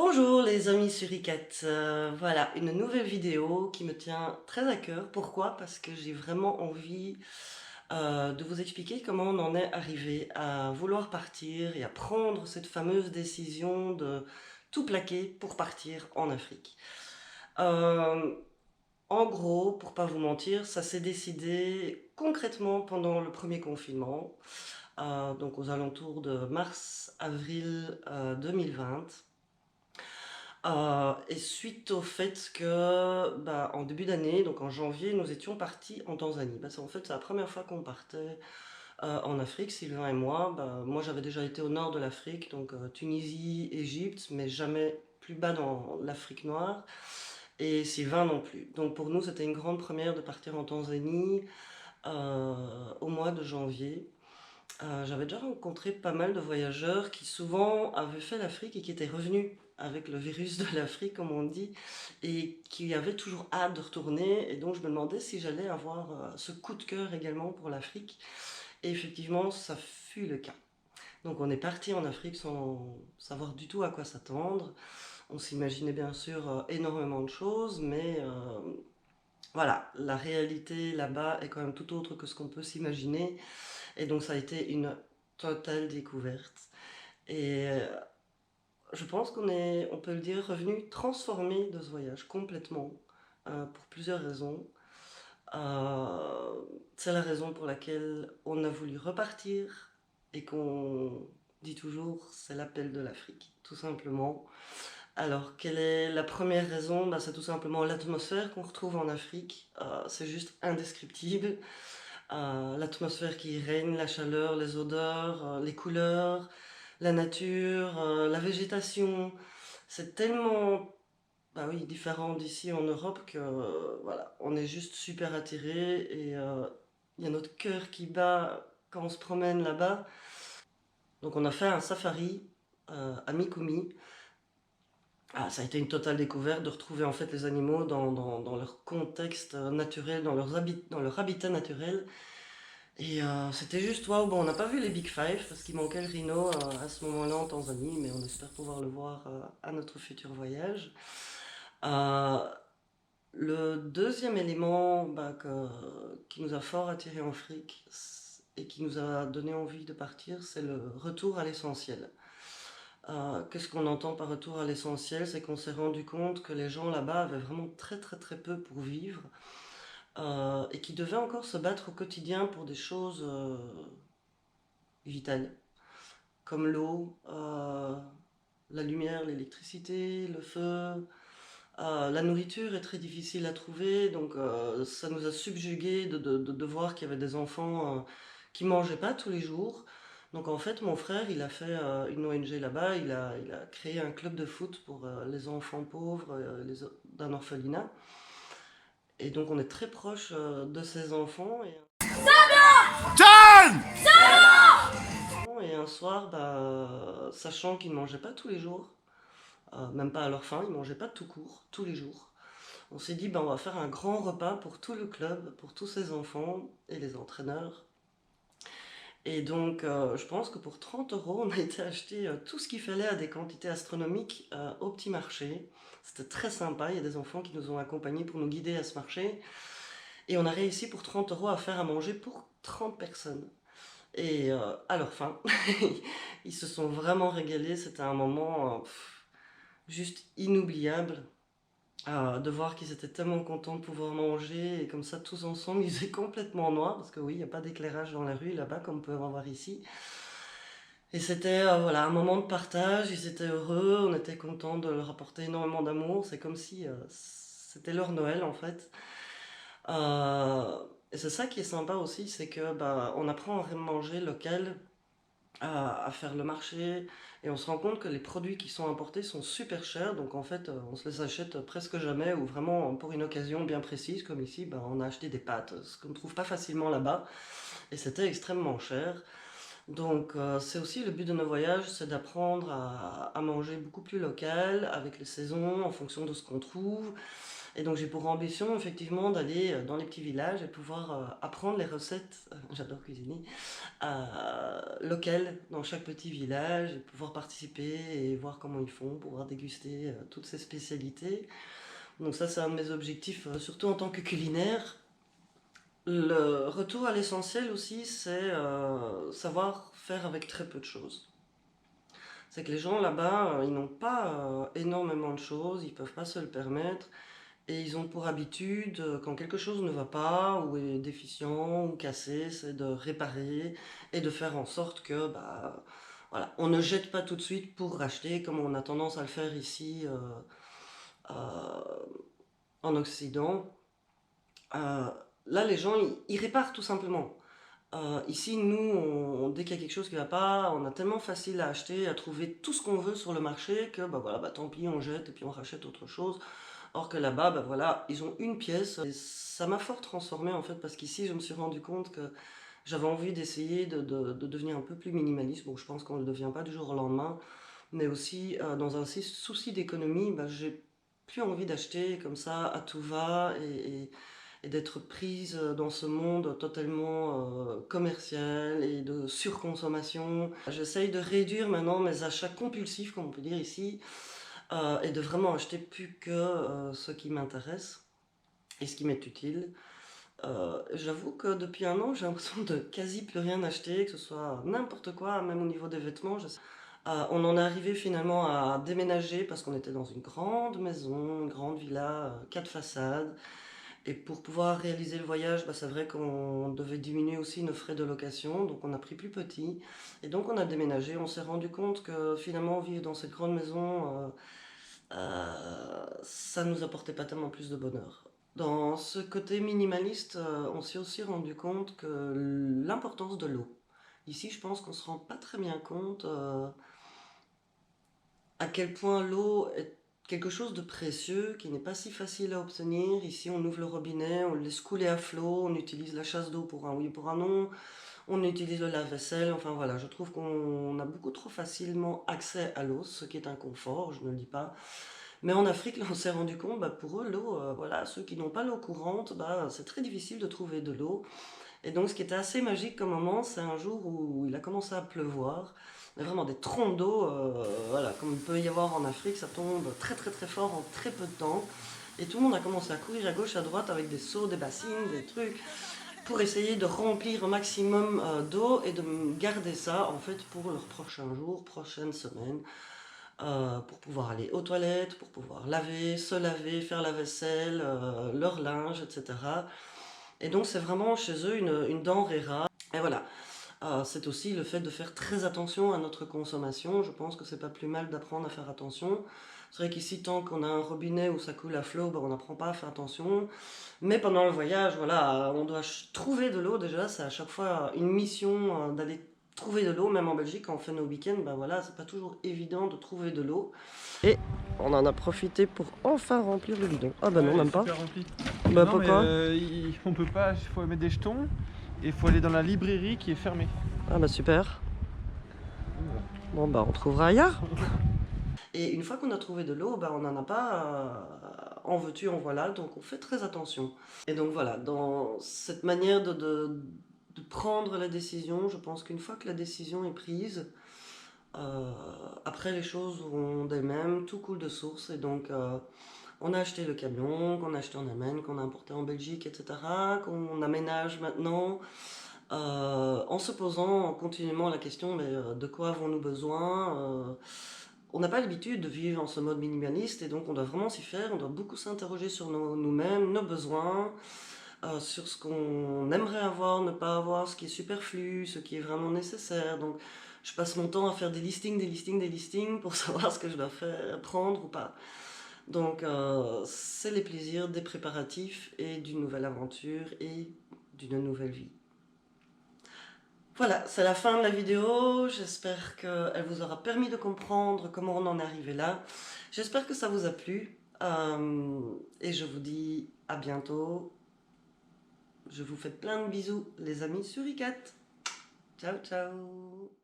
Bonjour les amis suricates, voilà une nouvelle vidéo qui me tient très à cœur. Pourquoi? Parce que j'ai vraiment envie de vous expliquer comment on en est arrivé à vouloir partir et à prendre cette fameuse décision de tout plaquer pour partir en Afrique. Euh, En gros, pour pas vous mentir, ça s'est décidé concrètement pendant le premier confinement, donc aux alentours de mars-avril 2020. Et suite au fait que, bah, en début d'année, donc en janvier, nous étions partis en Tanzanie. Bah, c'est la première fois qu'on partait en Afrique, Sylvain et moi. Bah, moi, j'avais déjà été au nord de l'Afrique, donc Tunisie, Égypte, mais jamais plus bas dans l'Afrique noire. Et Sylvain non plus. Donc pour nous, c'était une grande première de partir en Tanzanie au mois de janvier. J'avais déjà rencontré pas mal de voyageurs qui souvent avaient fait l'Afrique et qui étaient revenus avec le virus de l'Afrique, comme on dit, et qui avaient toujours hâte de retourner. Et donc je me demandais si j'allais avoir ce coup de cœur également pour l'Afrique. Et effectivement, ça fut le cas. Donc on est parti en Afrique sans savoir du tout à quoi s'attendre. On s'imaginait bien sûr énormément de choses, mais voilà, la réalité là-bas est quand même tout autre que ce qu'on peut s'imaginer. Et donc ça a été une totale découverte. Et je pense on peut le dire, revenu transformé de ce voyage complètement, pour plusieurs raisons. Euh, c'est la raison pour laquelle on a voulu repartir et qu'on dit toujours c'est l'appel de l'Afrique, tout simplement. Alors, quelle est la première raison? Bah, c'est tout simplement l'atmosphère qu'on retrouve en Afrique. C'est juste indescriptible. L'atmosphère qui règne, la chaleur, les odeurs, les couleurs, la nature, la végétation. C'est tellement, bah oui, différent d'ici en Europe que voilà, on est juste super attiré et il y a notre cœur qui bat quand on se promène là-bas. Donc on a fait un safari à Mikumi. Ça a été une totale découverte de retrouver en fait les animaux dans leur contexte naturel, dans leur habitat naturel. Et c'était juste waouh. Bon, on n'a pas vu les Big Five parce qu'il manquait le rhino à ce moment-là en Tanzanie, mais on espère pouvoir le voir à notre futur voyage. Euh, le deuxième élément qui nous a fort attiré en Afrique et qui nous a donné envie de partir, c'est le retour à l'essentiel. Qu'est-ce qu'on entend par retour à l'essentiel? C'est qu'on s'est rendu compte que les gens là-bas avaient vraiment très très très peu pour vivre et qui devaient encore se battre au quotidien pour des choses vitales, comme l'eau, la lumière, l'électricité, le feu. La nourriture est très difficile à trouver, donc ça nous a subjugués de voir qu'il y avait des enfants qui mangeaient pas tous les jours. Donc en fait, mon frère, il a fait une ONG là-bas, il a créé un club de foot pour les enfants pauvres d'un orphelinat. Et donc on est très proche de ces enfants. John! Et un soir, sachant qu'ils ne mangeaient pas tous les jours, même pas à leur faim, ils ne mangeaient pas tout court, tous les jours. On s'est dit, on va faire un grand repas pour tout le club, pour tous ces enfants et les entraîneurs. Et donc, je pense que pour 30 euros, on a été acheter tout ce qu'il fallait à des quantités astronomiques au petit marché. C'était très sympa, il y a des enfants qui nous ont accompagnés pour nous guider à ce marché. Et on a réussi pour 30 euros à faire à manger pour 30 personnes. Et à leur fin, ils se sont vraiment régalés. C'était un moment juste inoubliable. De voir qu'ils étaient tellement contents de pouvoir manger et comme ça tous ensemble ils étaient complètement noirs parce que oui il n'y a pas d'éclairage dans la rue là-bas comme on peut en voir ici et c'était voilà un moment de partage, ils étaient heureux, on était contents de leur apporter énormément d'amour, c'est comme si c'était leur Noël en fait. Et c'est ça qui est sympa aussi, c'est que on apprend à manger local, à faire le marché et on se rend compte que les produits qui sont importés sont super chers, donc en fait on se les achète presque jamais ou vraiment pour une occasion bien précise comme ici on a acheté des pâtes, ce qu'on ne trouve pas facilement là-bas et c'était extrêmement cher. Donc c'est aussi le but de nos voyages, c'est d'apprendre à manger beaucoup plus local, avec les saisons, en fonction de ce qu'on trouve. Et donc j'ai pour ambition effectivement d'aller dans les petits villages et pouvoir apprendre les recettes, j'adore cuisiner, locales dans chaque petit village, et pouvoir participer et voir comment ils font, pouvoir déguster toutes ces spécialités. Donc ça c'est un de mes objectifs, surtout en tant que culinaire. Le retour à l'essentiel aussi, c'est savoir faire avec très peu de choses. C'est que les gens là-bas, ils n'ont pas énormément de choses, ils peuvent pas se le permettre. Et ils ont pour habitude, quand quelque chose ne va pas, ou est déficient, ou cassé, c'est de réparer et de faire en sorte que, bah, voilà, on ne jette pas tout de suite pour racheter, comme on a tendance à le faire ici euh, en Occident. Euh, Là, les gens, ils réparent tout simplement. Ici, nous, dès qu'il y a quelque chose qui ne va pas, on a tellement facile à acheter, à trouver tout ce qu'on veut sur le marché que bah voilà, bah tant pis, on jette et puis on rachète autre chose. Or que là-bas, bah voilà, ils ont une pièce. Et ça m'a fort transformé en fait, parce qu'ici, je me suis rendu compte que j'avais envie d'essayer de devenir un peu plus minimaliste. Bon, je pense qu'on ne le devient pas du jour au lendemain, mais aussi dans un souci d'économie, bah, j'ai plus envie d'acheter comme ça à tout va et d'être prise dans ce monde totalement commercial et de surconsommation. J'essaye de réduire maintenant mes achats compulsifs, comme on peut dire ici, et de vraiment acheter plus que ce qui m'intéresse et ce qui m'est utile. J'avoue que depuis un an, j'ai l'impression de quasi plus rien acheter, que ce soit n'importe quoi, même au niveau des vêtements. On en est arrivé finalement à déménager parce qu'on était dans une grande maison, une grande villa, 4 façades. Et pour pouvoir réaliser le voyage, bah, c'est vrai qu'on devait diminuer aussi nos frais de location, donc on a pris plus petit. Et donc on a déménagé, on s'est rendu compte que finalement vivre dans cette grande maison, ça ne nous apportait pas tellement plus de bonheur. Dans ce côté minimaliste, on s'est aussi rendu compte que l'importance de l'eau. Ici, je pense qu'on se rend pas très bien compte à quel point l'eau est quelque chose de précieux qui n'est pas si facile à obtenir. Ici, on ouvre le robinet, on le laisse couler à flot, on utilise la chasse d'eau pour un oui, pour un non, on utilise le lave-vaisselle. Enfin voilà, je trouve qu'on a beaucoup trop facilement accès à l'eau, ce qui est un confort, je ne le dis pas. Mais en Afrique, là, on s'est rendu compte, bah, pour eux, l'eau, voilà, ceux qui n'ont pas l'eau courante, bah, c'est très difficile de trouver de l'eau. Et donc, ce qui était assez magique comme moment, c'est un jour où il a commencé à pleuvoir. Mais vraiment des troncs d'eau, voilà, comme il peut y avoir en Afrique, ça tombe très très très fort en très peu de temps. Et tout le monde a commencé à courir à gauche, à droite avec des seaux, des bassines, des trucs, pour essayer de remplir au maximum d'eau et de garder ça en fait pour leurs prochains jours, prochaines semaines, pour pouvoir aller aux toilettes, pour pouvoir laver, se laver, faire la vaisselle, leur linge, etc. Et donc c'est vraiment chez eux une denrée rare. Et voilà, c'est aussi le fait de faire très attention à notre consommation. Je pense que c'est pas plus mal d'apprendre à faire attention. C'est vrai qu'ici, tant qu'on a un robinet où ça coule à flot, ben, on n'apprend pas à faire attention. Mais pendant le voyage, voilà, on doit trouver de l'eau déjà. C'est à chaque fois une mission d'aller trouver de l'eau. Même en Belgique, quand on fait nos week-ends, ben voilà, c'est pas toujours évident de trouver de l'eau. Et on en a profité pour enfin remplir le bidon. Ah bah non, même pas. Rempli. Bah Non, pourquoi? on peut pas, il faut mettre des jetons et il faut aller dans la librairie qui est fermée. Ah bah super. Bon bah on trouvera ailleurs. Et une fois qu'on a trouvé de l'eau, bah on n'en a pas en veux-tu, en voilà, donc on fait très attention. Et donc voilà, dans cette manière de prendre la décision, je pense qu'une fois que la décision est prise, euh, après les choses vont d'elles-mêmes, tout coule de source. Et donc on a acheté le camion, qu'on a acheté en Allemagne, qu'on a importé en Belgique, etc., qu'on aménage maintenant. En se posant continuellement la question, mais de quoi avons-nous besoin? On n'a pas l'habitude de vivre en ce mode minimaliste et donc on doit vraiment s'y faire, on doit beaucoup s'interroger sur nous-mêmes, nos besoins, sur ce qu'on aimerait avoir, ne pas avoir, ce qui est superflu, ce qui est vraiment nécessaire. Donc je passe mon temps à faire des listings, des listings, des listings pour savoir ce que je dois faire, prendre ou pas. Donc c'est les plaisirs des préparatifs et d'une nouvelle aventure et d'une nouvelle vie. Voilà, c'est la fin de la vidéo. J'espère qu'elle vous aura permis de comprendre comment on en est arrivé là. J'espère que ça vous a plu. Et je vous dis à bientôt. Je vous fais plein de bisous, les amis sur ICAT. Ciao, ciao.